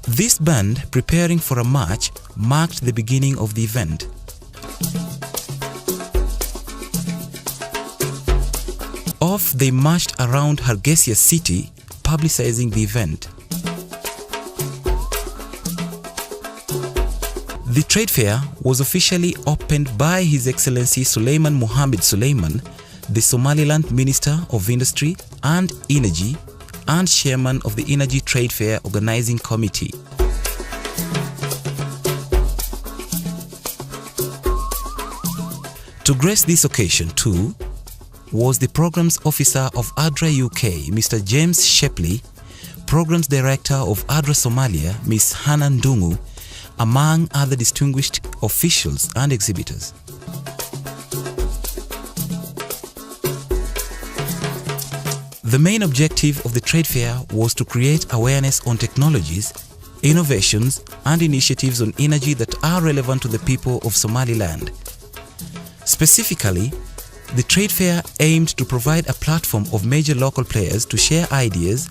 This band, preparing for a march, marked the beginning of the event. Off they marched around Hargeisa city, publicizing the event. The trade fair was officially opened by His Excellency Suleiman Mohammed Suleiman, the Somaliland Minister of Industry and Energy and Chairman of the Energy Trade Fair Organizing Committee. To grace this occasion too was the Programs Officer of ADRA UK, Mr. James Shepley, Programs Director of ADRA Somalia, Ms. Hannah Ndungu, among other distinguished officials and exhibitors. The main objective of the trade fair was to create awareness on technologies, innovations and initiatives on energy that are relevant to the people of Somaliland. Specifically, the trade fair aimed to provide a platform of major local players to share ideas,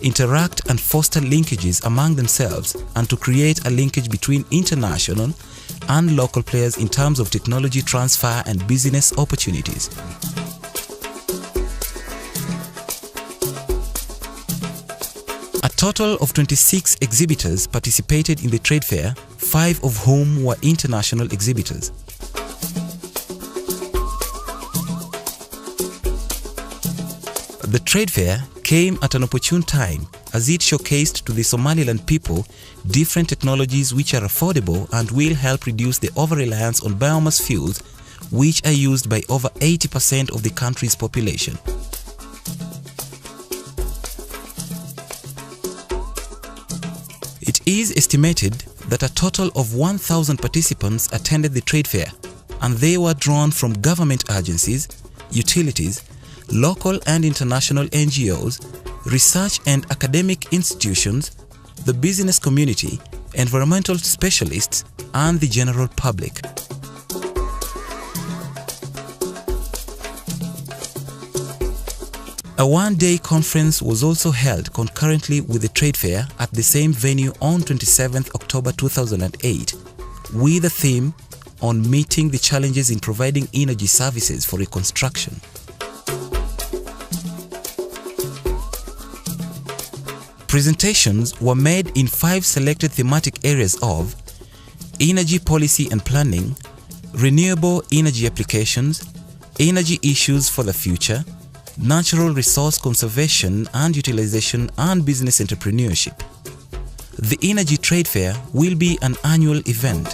interact and foster linkages among themselves, and to create a linkage between international and local players in terms of technology transfer and business opportunities. A total of 26 exhibitors participated in the trade fair, 5 of whom were international exhibitors. The trade fair came at an opportune time as it showcased to the Somaliland people different technologies which are affordable and will help reduce the over-reliance on biomass fuels, which are used by over 80% of the country's population. It is estimated that a total of 1,000 participants attended the trade fair, and they were drawn from government agencies, utilities, local and international NGOs, research and academic institutions, the business community, environmental specialists, and the general public. A one-day conference was also held concurrently with the trade fair at the same venue on 27th October 2008, with a theme on meeting the challenges in providing energy services for reconstruction. Presentations were made in 5 selected thematic areas of energy policy and planning, renewable energy applications, energy issues for the future, natural resource conservation and utilization, and business entrepreneurship. The Energy Trade Fair will be an annual event.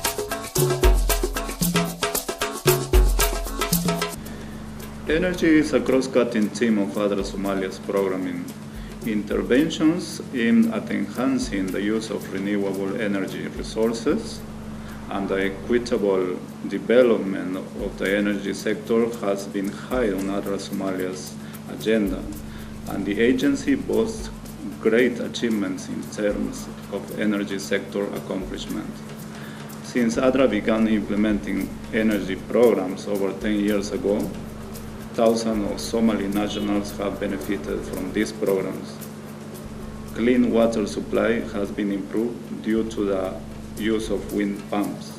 Energy is a cross-cutting theme of ADRA Somalia's programming. Interventions aimed at enhancing the use of renewable energy resources and the equitable development of the energy sector has been high on ADRA Somalia's agenda, and the agency boasts great achievements in terms of energy sector accomplishment. Since ADRA began implementing energy programs over 10 years ago, thousands of Somali nationals have benefited from these programs. Clean water supply has been improved due to the use of wind pumps.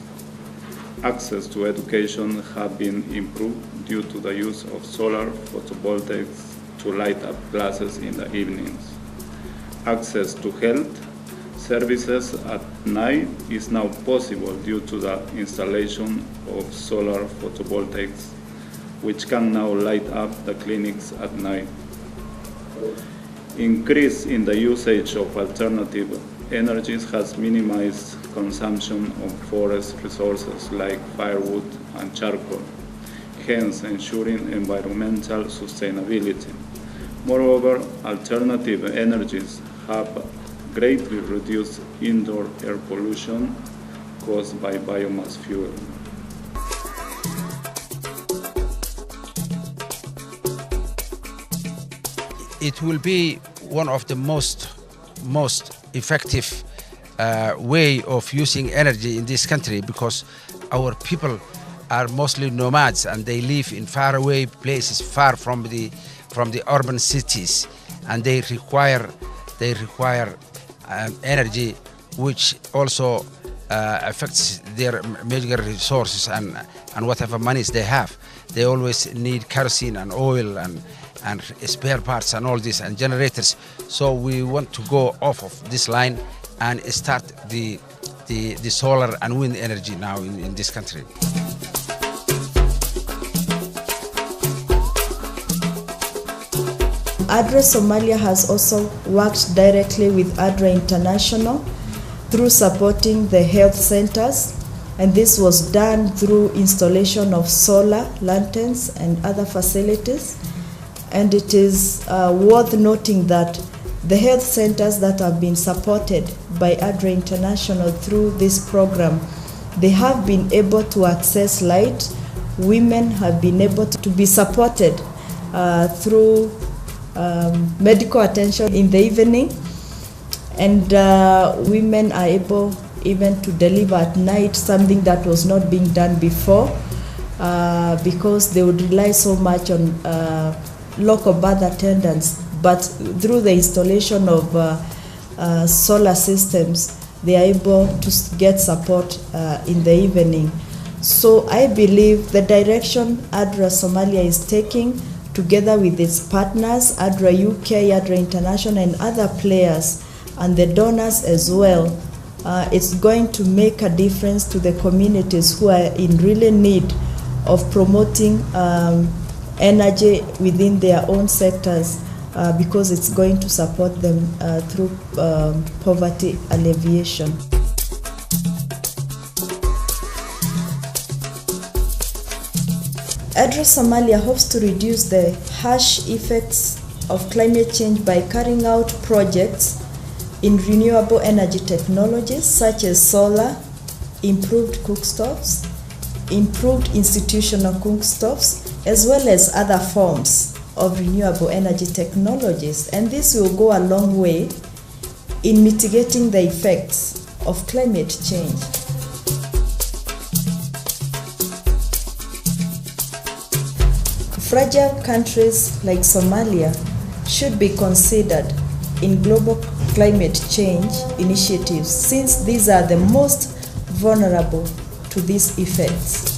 Access to education has been improved due to the use of solar photovoltaics to light up classes in the evenings. Access to health services at night is now possible due to the installation of solar photovoltaics, which can now light up the clinics at night. Increase in the usage of alternative energies has minimized consumption of forest resources like firewood and charcoal, hence ensuring environmental sustainability. Moreover, alternative energies have greatly reduced indoor air pollution caused by biomass fuel. It will be one of the most effective way of using energy in this country, because our people are mostly nomads and they live in faraway places, far from the urban cities, and they require energy which also affects their major resources and whatever monies they have. They always need kerosene and oil and spare parts and all this and generators. So we want to go off of this line and start the solar and wind energy now in this country. ADRA Somalia has also worked directly with ADRA International through supporting the health centers, and this was done through installation of solar lanterns and other facilities. And it is worth noting that the health centers that have been supported by ADRA International through this program, they have been able to access light. Women have been able to be supported through medical attention in the evening, and women are able even to deliver at night, something that was not being done before, because they would rely so much on local birth attendants. But through the installation of solar systems, they are able to get support in the evening. So I believe the direction ADRA Somalia is taking, together with its partners, ADRA UK, ADRA International, and other players, and the donors as well, it's going to make a difference to the communities who are in really need of promoting energy within their own sectors, because it's going to support them through poverty alleviation. ADRA Somalia hopes to reduce the harsh effects of climate change by carrying out projects in renewable energy technologies such as solar, improved cookstoves, improved institutional cookstoves, as well as other forms of renewable energy technologies. And this will go a long way in mitigating the effects of climate change. Fragile countries like Somalia should be considered in global climate change initiatives, since these are the most vulnerable to these effects.